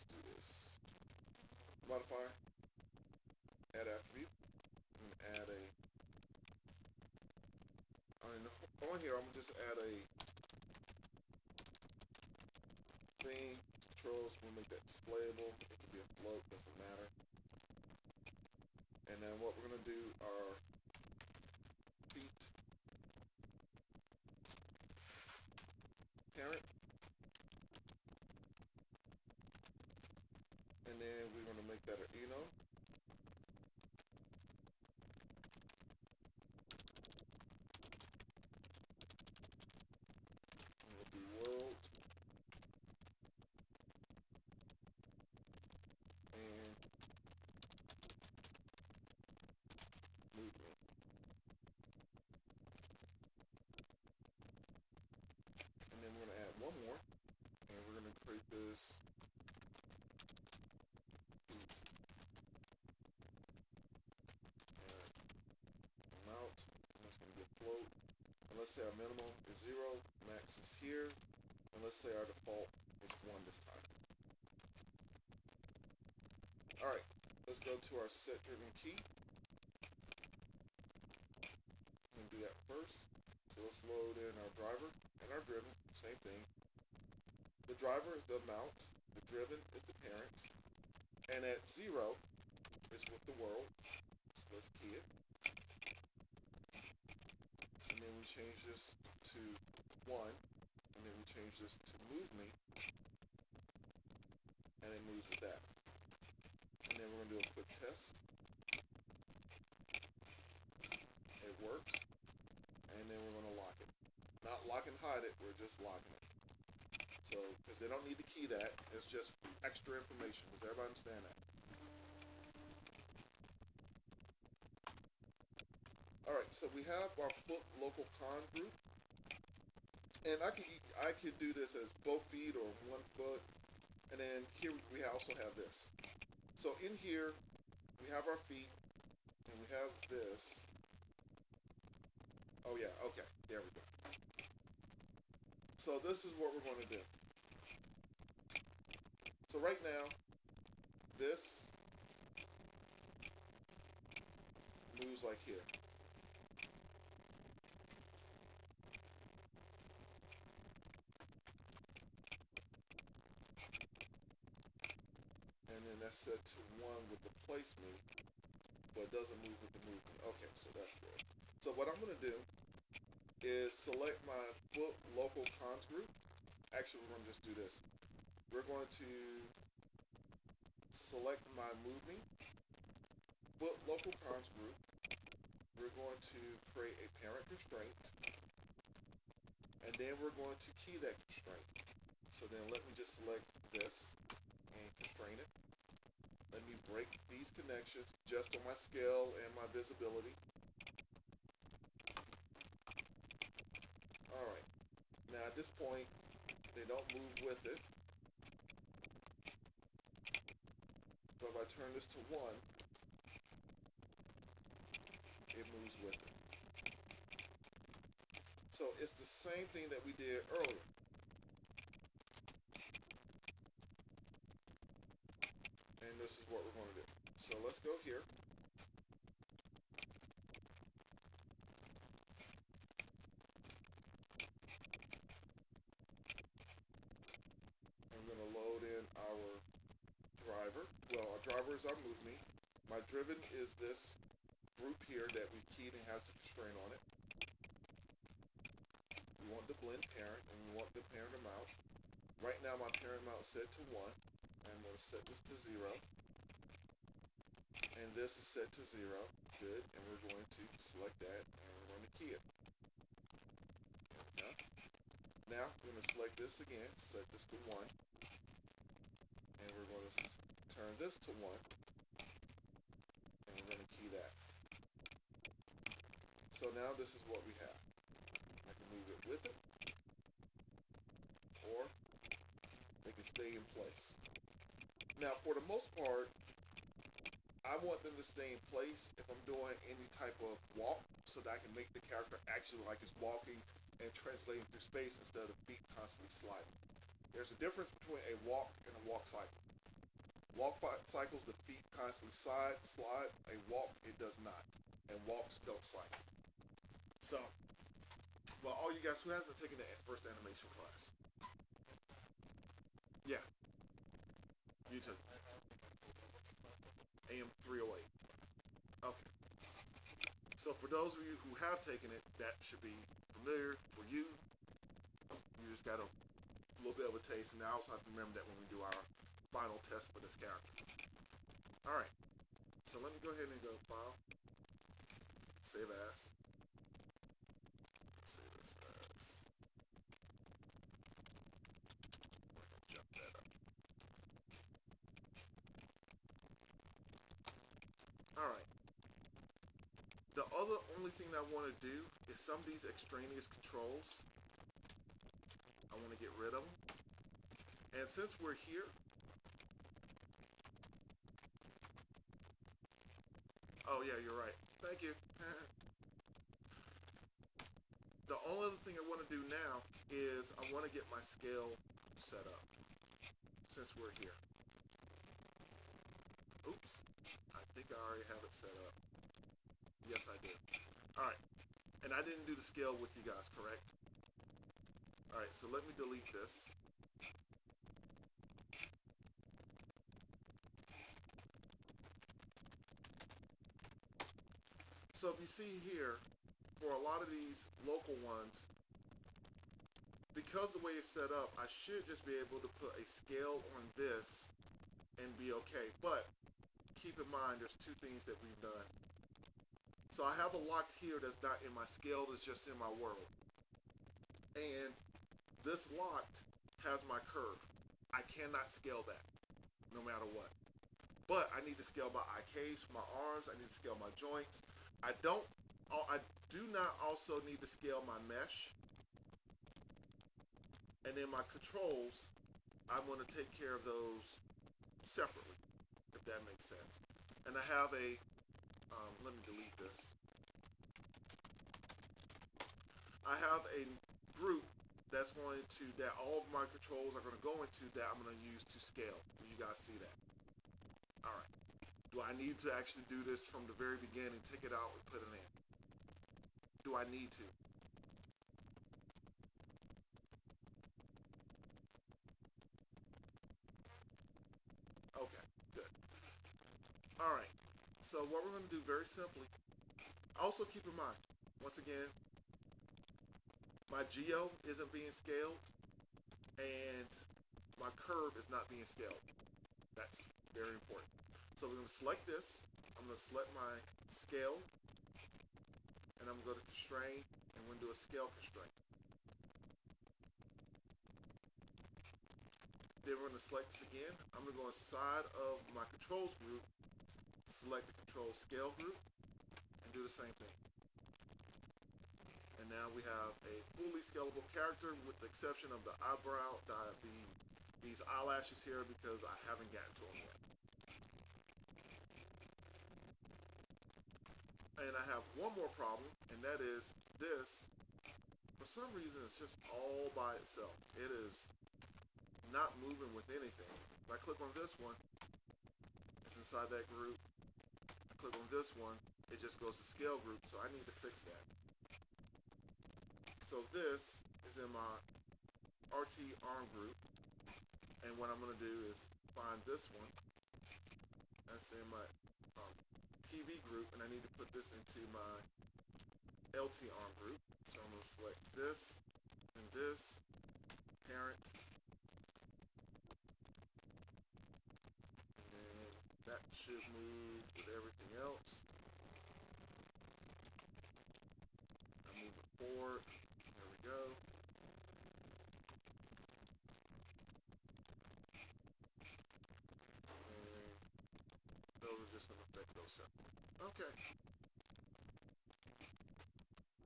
let's do this. Modifier, add attribute, and add a, on here I'm going to just add a thing, controls, we'll make that displayable, it can be a float, doesn't matter. And then what we're going to do are feet, parent, and then we're going to make that an Eno. It'll be world. And movement. And then we're going to add one more. And we're going to create this amount. And that's going to be a float. And let's say our minimum is 0, max is here. And let's say our default is 1 this time. Alright, let's go to our set driven key. And do that first. So let's load in our driver and our driven, same thing. The driver is the amount, the driven is the parent, and at 0 is with the world. So let's key it. And then we change this to 1, and then we change this to move me, and it moves with that. And then we're going to do a quick test. It works. And then we're going to lock it. Not lock and hide it, we're just locking it. So, because they don't need to key that, it's just extra information. Does everybody understand that? Alright, so we have our foot local con group. And I could do this as both feet or 1 foot. And then here we also have this. So in here, we have our feet, and we have this. Oh yeah, okay, there we go. So this is what we're going to do. So right now, this moves like here. And then that's set to 1 with the place me, but it doesn't move with the movement. Okay, so that's good. So what I'm going to do is select my foot local cons group. Actually, we're going to just do this. We're going to select my movement, foot local cons group. We're going to create a parent constraint, and then we're going to key that constraint. So then let me just select this and constrain it. Let me break these connections just on my scale and my visibility. Alright, now at this point, they don't move with it. But if I turn this to 1, it moves with it. So it's the same thing that we did earlier. And this is what we're going to do. So let's go here. I'm going to load in our driver. Well, our driver is our move me. My driven is this group here that we keyed and has the constraint on it. We want the blend parent, and we want the parent amount. Right now my parent amount is set to 1. I'm going to set this to 0. And this is set to 0. Good. And we're going to select that, and we're going to key it. Now we're going to select this again, set this to 1. And we're going to turn this to 1. And we're going to key that. So now this is what we have. I can move it with it, or they can stay in place. Now for the most part, I want them to stay in place if I'm doing any type of walk, so that I can make the character actually like it's walking and translating through space instead of feet constantly sliding. There's a difference between a walk and a walk cycle. Walk cycles, the feet constantly slide. A walk, it does not. And walks don't slide. So, well, all you guys, who hasn't taken the first animation class? Yeah, you took AM 308. Okay. So for those of you who have taken it, that should be familiar. For you, you just got a little bit of a taste, and I also have to remember that when we do our final test for this character. All right. So let me go ahead and go file, save as. Save this as. We're gonna jump that up. All right. The only thing I want to do is some of these extraneous controls. I want to get rid of them. And since we're here, oh yeah, you're right. Thank you. The only other thing I want to do now is I want to get my scale set up since we're here. Oops, I think I already have it set up. Yes, I did. All right, and I didn't do the scale with you guys, correct? All right, so let me delete this. So if you see here, for a lot of these local ones, because the way it's set up, I should just be able to put a scale on this and be okay. But keep in mind, there's two things that we've done. So I have a locked here that's not in my scale, that's just in my world. And this locked has my curve. I cannot scale that, no matter what. But I need to scale my IKs, my arms, I need to scale my joints. I do not also need to scale my mesh. And then my controls, I'm going to take care of those separately, if that makes sense. And I have a, let me delete this. I have a group that's going to, that all of my controls are going to go into, that I'm going to use to scale. Do you guys see that? All right. Do I need to actually do this from the very beginning, take it out and put it in? Do I need to? Okay, good. All right. So what we're going to do very simply, also keep in mind, once again, my geo isn't being scaled and my curve is not being scaled. That's very important. So we're going to select this. I'm going to select my scale and I'm going to go to constrain and we're going to do a scale constraint. Then we're going to select this again. I'm going to go inside of my controls group, select the control scale group, and do the same thing. And now we have a fully scalable character with the exception of the eyebrow, these eyelashes here because I haven't gotten to them yet. And I have one more problem, and that is this, for some reason, it's just all by itself. It is not moving with anything. If I click on this one, it's inside that group. I click on this one, it just goes to scale group, so I need to fix that. So this is in my RT arm group, and what I'm going to do is find this one. That's in my PV group, and I need to put this into my LT arm group. So I'm going to select this and this, parent, and then that should move with everything else. I move it forward. There we go. And those are just going to affect those separately. Okay.